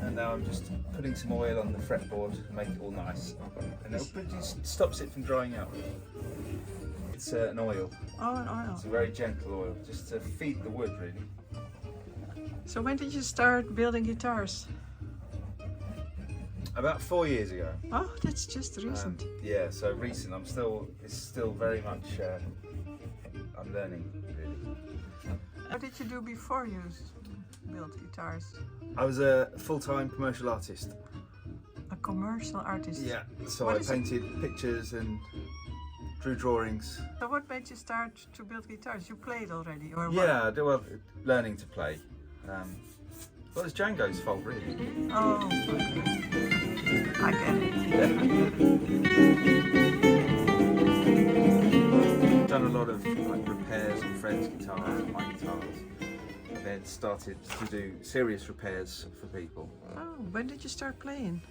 and now I'm just putting some oil on the fretboard to make it all nice, and it stops it from drying out. It's an oil. Oh, an oil. It's a very gentle oil, just to feed the wood really. So when did you start building guitars? About 4 years ago. Oh, that's just recent. Yeah, so recent. It's still very much, I'm learning really. What did you do before you built guitars? I was a full-time commercial artist. A commercial artist? Yeah, so What I is it? painted pictures and drew drawings. So what made you start to build guitars? You played already, or what? Yeah, well, learning to play. Well, it's Django's fault really. Oh, okay. I get it. Done a lot of like repairs on friends' guitars, my guitars, and then started to do serious repairs for people. Oh, when did you start playing?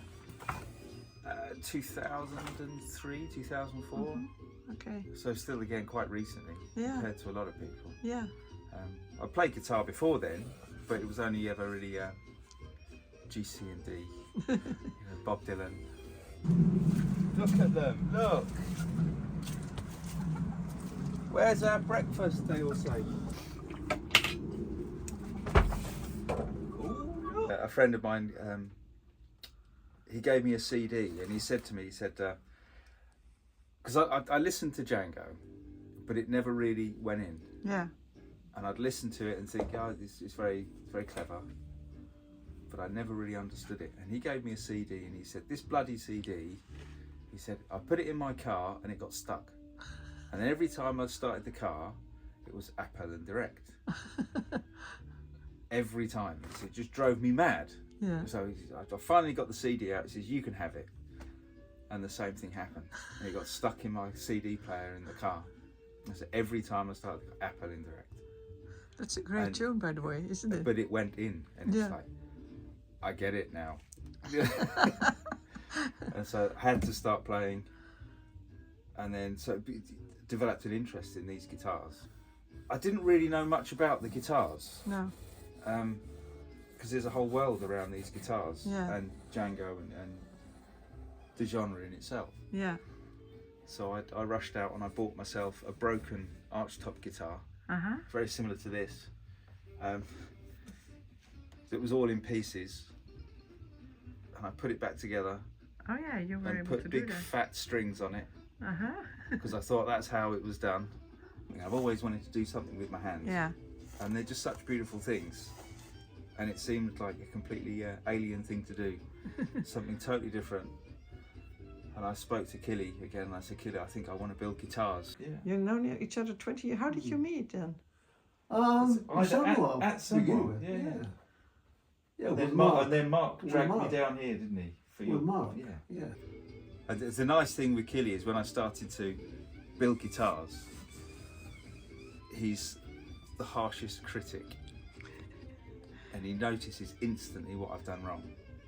2003, 2004. Okay. So still again quite recently Yeah. compared to a lot of people. Yeah. I played guitar before then, but it was only ever really G, C and D, Bob Dylan. Look at them, look! Where's our breakfast, they all say. Ooh, a friend of mine, he gave me a CD and he said to me, because I listened to Django, but it never really went in. Yeah. And I'd listen to it and think, oh, this is very clever, but I never really understood it. And he gave me a CD and he said, this bloody CD, he said, I put it in my car and it got stuck. And then every time I started the car, it was Apple and Direct. Every time. So it just drove me mad. Yeah. So I finally got the CD out, he says, you can have it. And the same thing happened. And it got stuck in my CD player in the car. And so every time I started, Apple and Direct. That's a great tune, by the way, isn't it? But it went in, and it's like, I get it now. And so I had to start playing, and then developed an interest in these guitars. I didn't really know much about the guitars. No. Because there's a whole world around these guitars, Yeah. and Django and the genre in itself. Yeah. So I rushed out and I bought myself a broken archtop guitar. Uh-huh. Very similar to this. It was all in pieces, and I put it back together Oh yeah, you were and able put to do big that. fat strings on it Uh-huh. because I thought that's how it was done. I've always wanted to do something with my hands, Yeah. and they're just such beautiful things, and it seemed like a completely alien thing to do, something totally different. And I spoke to Killy again, and I said, Killy, I think I want to build guitars. Yeah. You've known each other 20 years. How did you meet then? Somewhere. At somewhere. Yeah. with And then Mark With dragged Mark. me down here, didn't he? For With Mark. Yeah. And the nice thing with Killy is when I started to build guitars, he's the harshest critic, and he notices instantly what I've done wrong.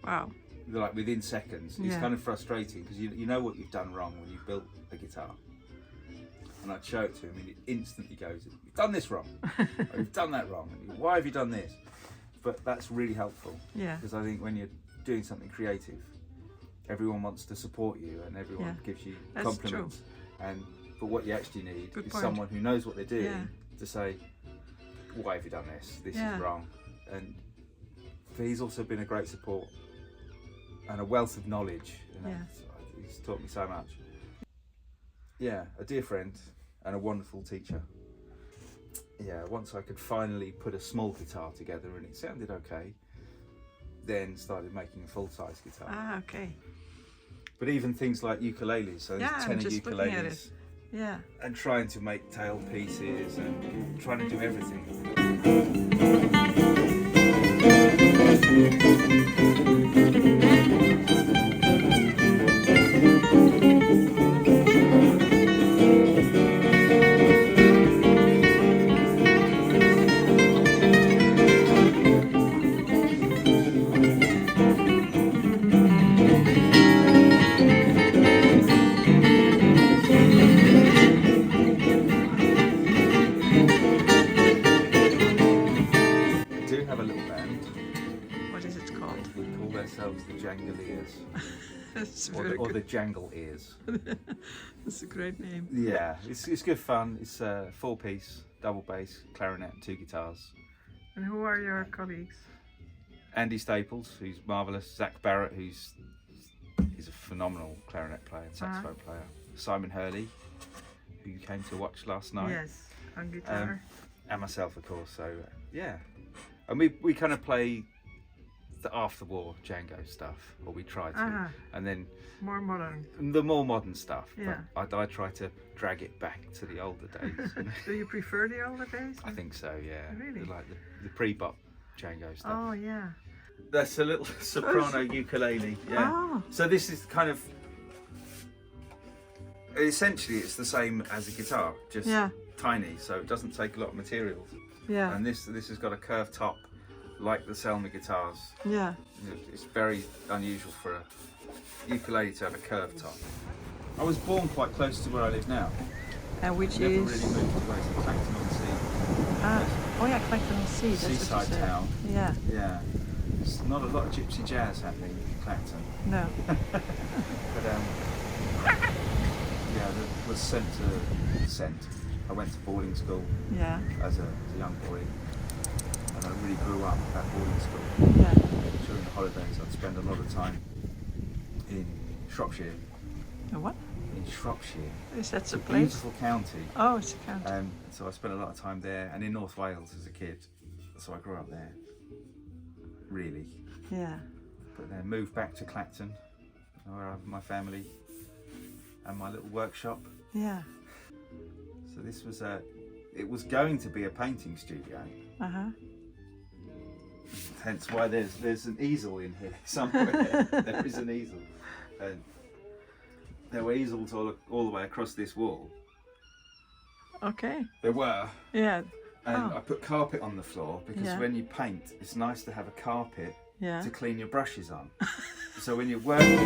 Wow. Like within seconds. It's Yeah. kind of frustrating because you know what you've done wrong when you built a guitar. And I'd show it to him and he instantly goes, you've done this wrong, or you've done that wrong, and why have you done this? But that's really helpful, Yeah. because I think when you're doing something creative, everyone wants to support you and everyone Yeah. gives you That's compliments. But what you actually need Good is point. someone who knows what they're doing Yeah. to say, why have you done this? This Yeah. is wrong. And but he's also been a great support and a wealth of knowledge. You know? Yeah. So he's taught me so much. Yeah, a dear friend and a wonderful teacher. Yeah, once I could finally put a small guitar together and it sounded okay, then started making a full-size guitar. Ah, okay. But even things like ukuleles, so Yeah, there's I'm tenor just looking at ukuleles, Yeah. and trying to make tail pieces and trying to do everything. We called ourselves the Jangoliers, That's or, very or good. the Jangle Ears. That's a great name. Yeah, it's good fun. It's a 4-piece, double bass, clarinet, and 2 guitars. And who are your colleagues? Andy Staples, who's marvellous. Zach Barrett, he's a phenomenal clarinet player and saxophone player. Simon Hurley, who you came to watch last night. Yes, on guitar. And myself, of course. So yeah, and we kind of play the after-war Django stuff, or we try to, and then More modern. the more modern stuff. Yeah. But I try to drag it back to the older days. Do you prefer the older days? I think so. Yeah. Really? Like the pre-bop Django stuff. Oh yeah. That's a little soprano ukulele. Yeah. Oh. So this is kind of essentially it's the same as a guitar, just Yeah. tiny, so it doesn't take a lot of materials. Yeah. And this has got a curved top, like the Selma guitars. Yeah. It's very unusual for a ukulele to have a curved top. I was born quite close to where I live now. And which Never is really moved away to Clacton on Sea, oh yeah, Clacton on Sea. That's seaside what you said. town. Yeah. Yeah, there's not a lot of gypsy jazz happening in Clacton. No. But yeah, I was sent. I went to boarding school Yeah. as a young boy, and I really grew up at boarding school. Yeah. During the holidays, I'd spend a lot of time in Shropshire. A what? In Shropshire, Is that it's a a place? beautiful county. Oh, it's a county. So I spent a lot of time there, and in North Wales as a kid. So I grew up there, really. Yeah. But then moved back to Clacton, where I have my family and my little workshop. Yeah. So this was it was going to be a painting studio. Uh-huh. Hence why there's an easel in here somewhere. There is an easel. And there were easels all the way across this wall. Okay. There were. Yeah. And I put carpet on the floor because Yeah. when you paint, it's nice to have a carpet Yeah. to clean your brushes on. So when you're working...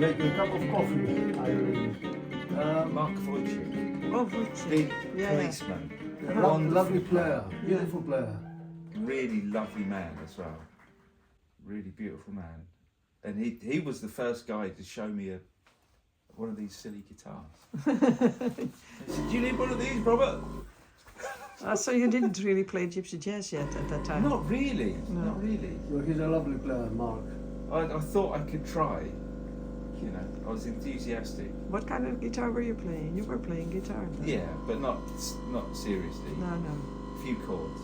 make you a cup of coffee, Irene. Mark Wojcik, Oh, which? big Yeah. policeman, Lovely player, beautiful player. really lovely man as well, really beautiful man, and he was the first guy to show me one of these silly guitars. He said, "Do you need one of these, Robert?" So you didn't really play gypsy jazz yet at that time? Not really, No. not really. So he's a lovely player, Mark. I thought I could try, you know. I was enthusiastic. What kind of guitar were you playing? You were playing guitar then? Yeah, but not seriously. No, no. A few chords.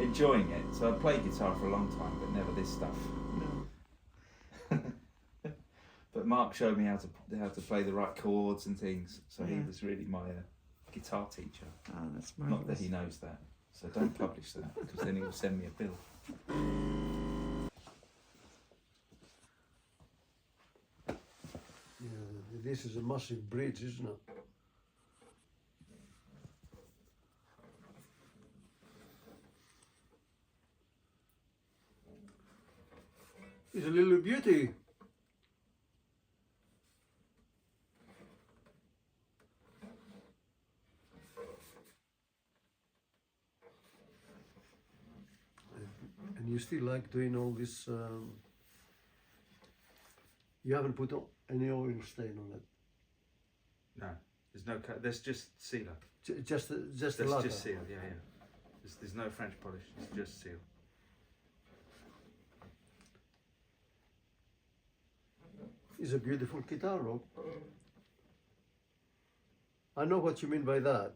Enjoying it. So I played guitar for a long time, but never this stuff. No. But Mark showed me how to play the right chords and things. So he Yeah. was really my guitar teacher. Oh, that's Not that marvelous. he knows that. So don't publish that, because then he'll send me a bill. Yeah, this is a massive bridge, isn't it? It's a little beauty. And you still like doing all this, you haven't put any oil stain on it. No, there's no. There's just sealer. Just the That's lacquer. just seal. Yeah, yeah. There's no French polish. It's just seal. It's a beautiful guitar, Rob. I know what you mean by that.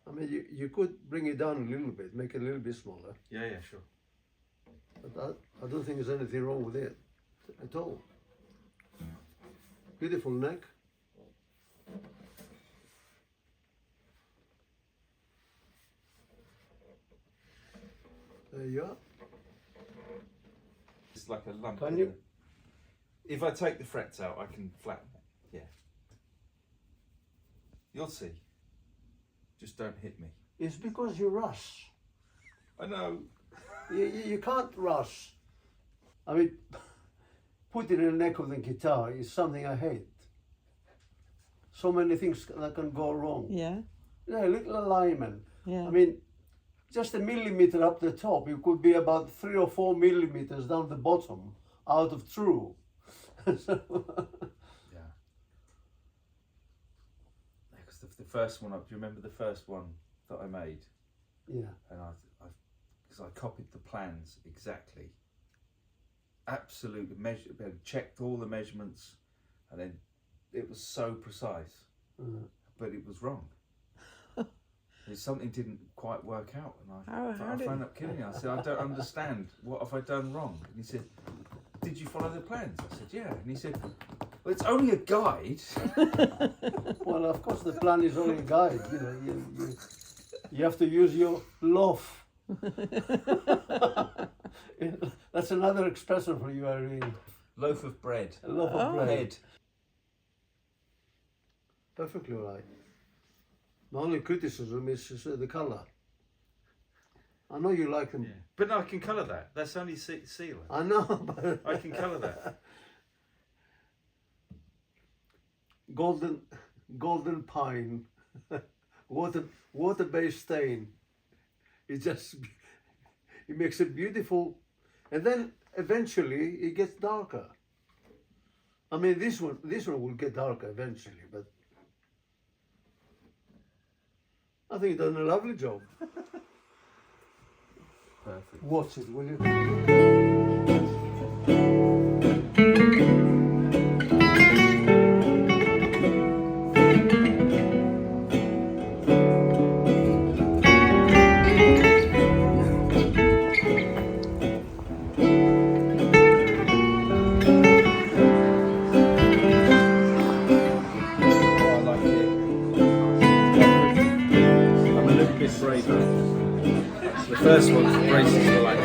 I mean, you could bring it down a little bit, make it a little bit smaller. Yeah, yeah, sure. But I don't think there's anything wrong with it at all. Beautiful neck. There you are. It's like a lump. Can you? If I take the frets out, I can flatten it. Yeah. You'll see. Just don't hit me. It's because you rush. I know. You can't rush. I mean, putting in the neck of the guitar is something I hate. So many things that can go wrong. Yeah, Yeah, little alignment. yeah. I mean, just a millimeter up the top, it could be about 3 or 4 millimeters down the bottom, out of true. So, Yeah. Because the first one, do you remember the first one that I made? yeah. And because I copied the plans exactly. Absolutely checked all the measurements, and then it was so precise, but it was wrong. Something didn't quite work out, and How I did- phoned up Killy. I said, "I don't understand. What have I done wrong?" And he said, "Did you follow the plans?" I said, "Yeah." And he said, "Well, it's only a guide." Well, of course, the plan is only a guide. You know, you have to use your loaf. That's another expression for you, Irene. Loaf of bread. A loaf of bread. Bread. Perfectly right. My only criticism is the colour. I know you like them. Yeah. But no, I can colour that. That's only sealer. I know, but I can colour that. golden pine, water-based stain. It makes it beautiful, and then eventually it gets darker. I mean, this one will get darker eventually, but I think you've done a lovely job. Perfect. Watch it, will you? Oh, I like it. I'm a little bit braver. The first one, the braces were like